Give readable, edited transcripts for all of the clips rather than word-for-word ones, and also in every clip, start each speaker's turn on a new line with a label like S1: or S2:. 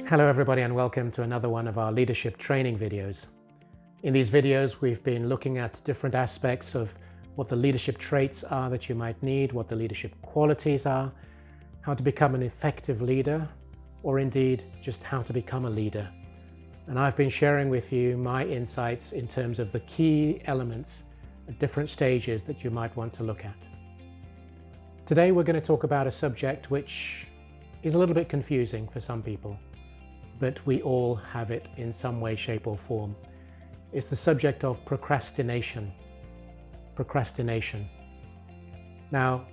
S1: Hello everybody and welcome to another one of our leadership training videos. In these videos we've been looking at different aspects of what the leadership traits are that you might need, what the leadership qualities are, how to become an effective leader, or indeed just how to become a leader. And I've been sharing with you my insights in terms of the key elements at different stages that you might want to look at. Today we're going to talk about a subject which is a little bit confusing for some people, but we all have it in some way, shape or form. It's the subject of procrastination. Procrastination. Now,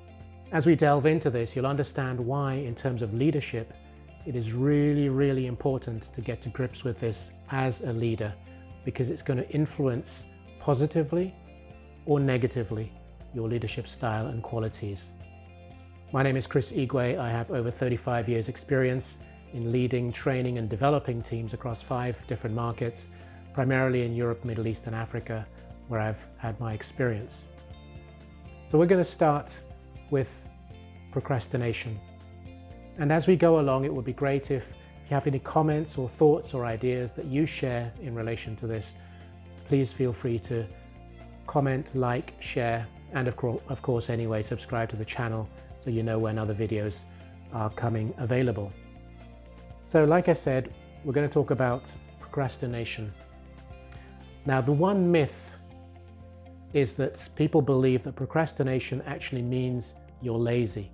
S1: as we delve into this, you'll understand why, in terms of leadership, it is really, really important to get to grips with this as a leader, because it's going to influence positively or negatively your leadership style and qualities. My name is Igwe. I have over 35 years experience in leading, training and developing teams across 5 different markets, primarily in Europe, Middle East and Africa, where I've had my experience. So we're going to start with procrastination. And as we go along, it would be great if you have any comments or thoughts or ideas that you share in relation to this. Please feel free to comment, like, share, and of course anyway, subscribe to the channel so you know when other videos are coming available. So like I said, we're going to talk about procrastination. Now, the one myth is that people believe that procrastination actually means you're lazy.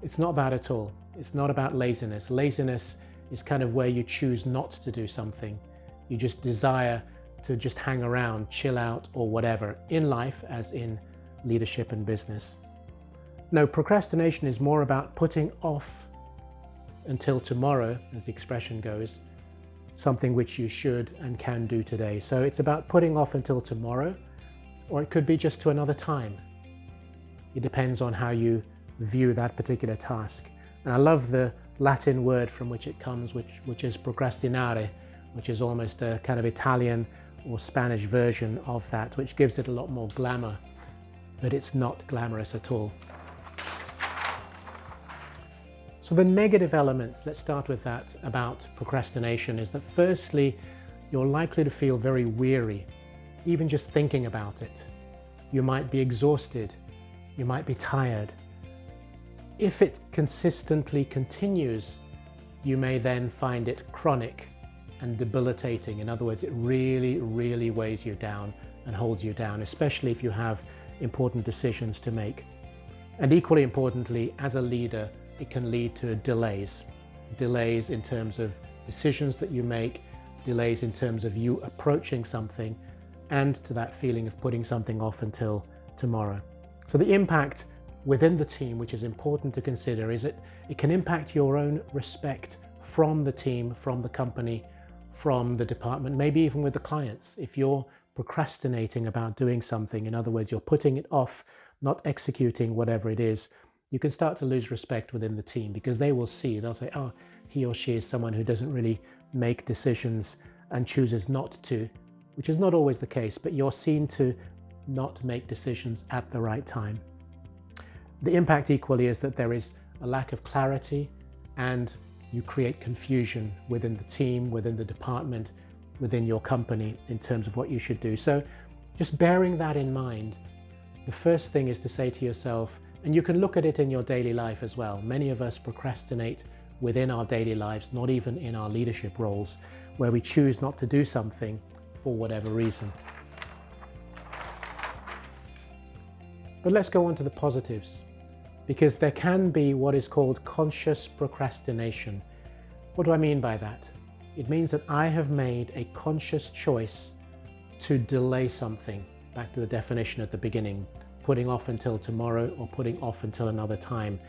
S1: It's not that at all. It's not about laziness. Laziness is kind of where you choose not to do something. You just desire to just hang around, chill out, or whatever, in life as in leadership and business. No, procrastination is more about putting off until tomorrow, as the expression goes, something which you should and can do today. So it's about putting off until tomorrow, or it could be just to another time. It depends on how you view that particular task. And I love the Latin word from which it comes, which is procrastinare, which is almost a kind of Italian or Spanish version of that, which gives it a lot more glamour, but it's not glamorous at all. So the negative elements, let's start with that, about procrastination is that firstly, you're likely to feel very weary, even just thinking about it. You might be exhausted, you might be tired. If it consistently continues, you may then find it chronic and debilitating. In other words, it really, really weighs you down and holds you down, especially if you have important decisions to make. And equally importantly, as a leader, it can lead to delays. Delays in terms of decisions that you make, delays in terms of you approaching something, and to that feeling of putting something off until tomorrow. So the impact within the team, which is important to consider, is that it can impact your own respect from the team, from the company, from the department, maybe even with the clients. If you're procrastinating about doing something, in other words, you're putting it off, not executing whatever it is, you can start to lose respect within the team, because they will see, they'll say, oh, he or she is someone who doesn't really make decisions and chooses not to, which is not always the case, but you're seen to not make decisions at the right time. The impact equally is that there is a lack of clarity, and you create confusion within the team, within the department, within your company in terms of what you should do. So just bearing that in mind, the first thing is to say to yourself, and you can look at it in your daily life as well. Many of us procrastinate within our daily lives, not even in our leadership roles, where we choose not to do something for whatever reason. But let's go on to the positives, because there can be what is called conscious procrastination. What do I mean by that? It means that I have made a conscious choice to delay something, back to the definition at the beginning, putting off until tomorrow or putting off until another time.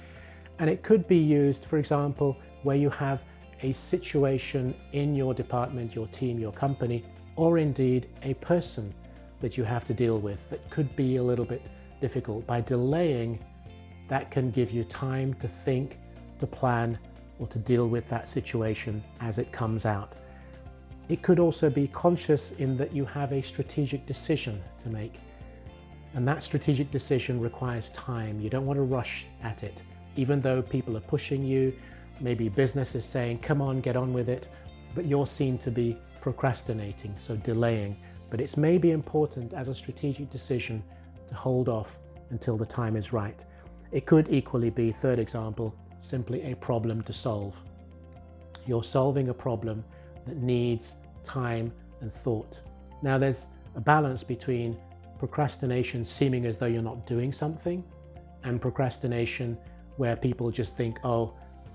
S1: And it could be used, for example, where you have a situation in your department, your team, your company, or indeed a person that you have to deal with that could be a little bit difficult. By delaying, that can give you time to think, to plan, or to deal with that situation as it comes out. It could also be conscious in that you have a strategic decision to make. And that strategic decision requires time. You don't want to rush at it. Even though people are pushing you, maybe business is saying, come on, get on with it, but you're seen to be procrastinating, so delaying. But it's maybe important as a strategic decision to hold off until the time is right. It could equally be, third example, simply a problem to solve. You're solving a problem that needs time and thought. Now there's a balance between procrastination seeming as though you're not doing something and procrastination where people just think, oh,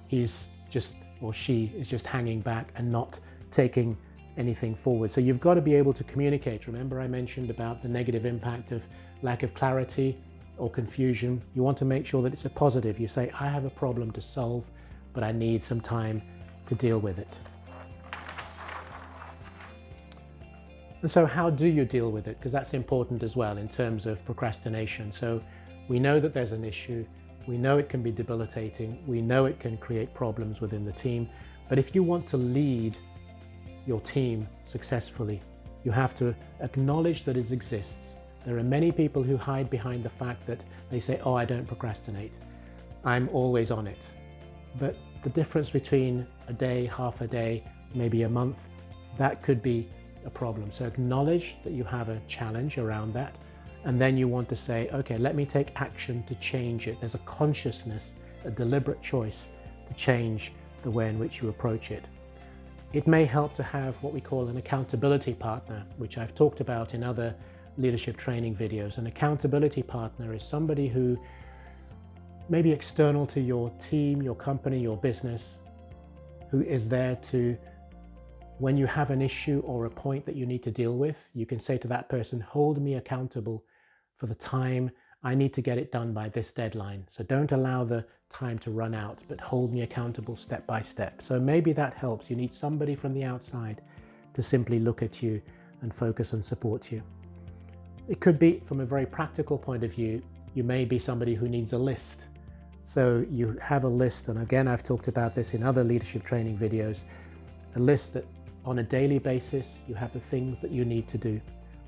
S1: he's just, or she is just hanging back and not taking anything forward. So you've got to be able to communicate. Remember I mentioned about the negative impact of lack of clarity or confusion. You want to make sure that it's a positive. You say, I have a problem to solve, but I need some time to deal with it. And so how do you deal with it? Because that's important as well in terms of procrastination. So we know that there's an issue. We know it can be debilitating. We know it can create problems within the team. But if you want to lead your team successfully, you have to acknowledge that it exists. There are many people who hide behind the fact that they say, oh, I don't procrastinate. I'm always on it. But the difference between a day, half a day, maybe a month, that could be a problem. So acknowledge that you have a challenge around that. And then you want to say, okay, let me take action to change it. There's a consciousness, a deliberate choice to change the way in which you approach it. It may help to have what we call an accountability partner, which I've talked about in other leadership training videos. An accountability partner is somebody who may be external to your team, your company, your business, who is there to, when you have an issue or a point that you need to deal with, you can say to that person, hold me accountable for the time. I need to get it done by this deadline. So don't allow the time to run out, but hold me accountable step by step. So maybe that helps. You need somebody from the outside to simply look at you and focus and support you. It could be from a very practical point of view. You may be somebody who needs a list. So you have a list, and again, I've talked about this in other leadership training videos, a list that on a daily basis, you have the things that you need to do.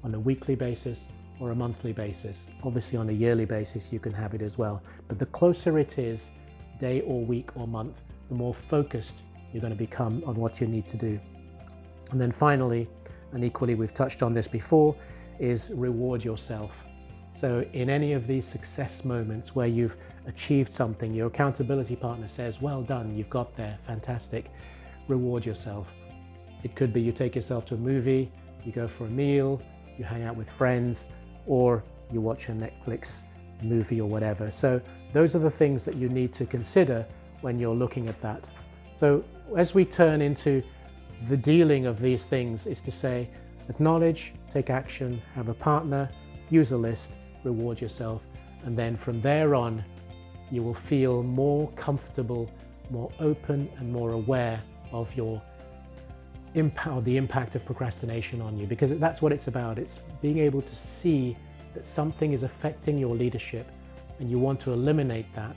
S1: On a weekly basis or a monthly basis. Obviously on a yearly basis, you can have it as well. But the closer it is, day or week or month, the more focused you're going to become on what you need to do. And then finally, and equally we've touched on this before, is reward yourself. So in any of these success moments where you've achieved something, your accountability partner says, well done, you've got there, fantastic. Reward yourself. It could be you take yourself to a movie, you go for a meal, you hang out with friends, or you watch a Netflix movie or whatever. So those are the things that you need to consider when you're looking at that. So as we turn into the dealing of these things, is to say, acknowledge, take action, have a partner, use a list, reward yourself, and then from there on, you will feel more comfortable, more open, and more aware of your impact, the impact of procrastination on you, because that's what it's about. It's being able to see that something is affecting your leadership and you want to eliminate that.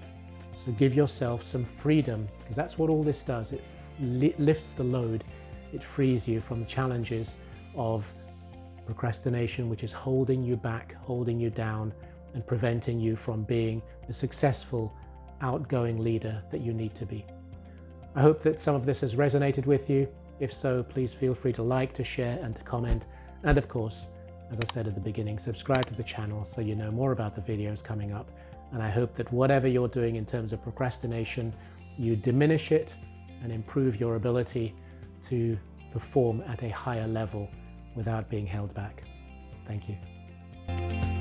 S1: So give yourself some freedom, because that's what all this does. It lifts the load. It frees you from the challenges of procrastination, which is holding you back, holding you down, and preventing you from being the successful, outgoing leader that you need to be. I hope that some of this has resonated with you. If so, please feel free to like, to share, and to comment. And of course, as I said at the beginning, subscribe to the channel so you know more about the videos coming up. And I hope that whatever you're doing in terms of procrastination, you diminish it and improve your ability to perform at a higher level without being held back. Thank you.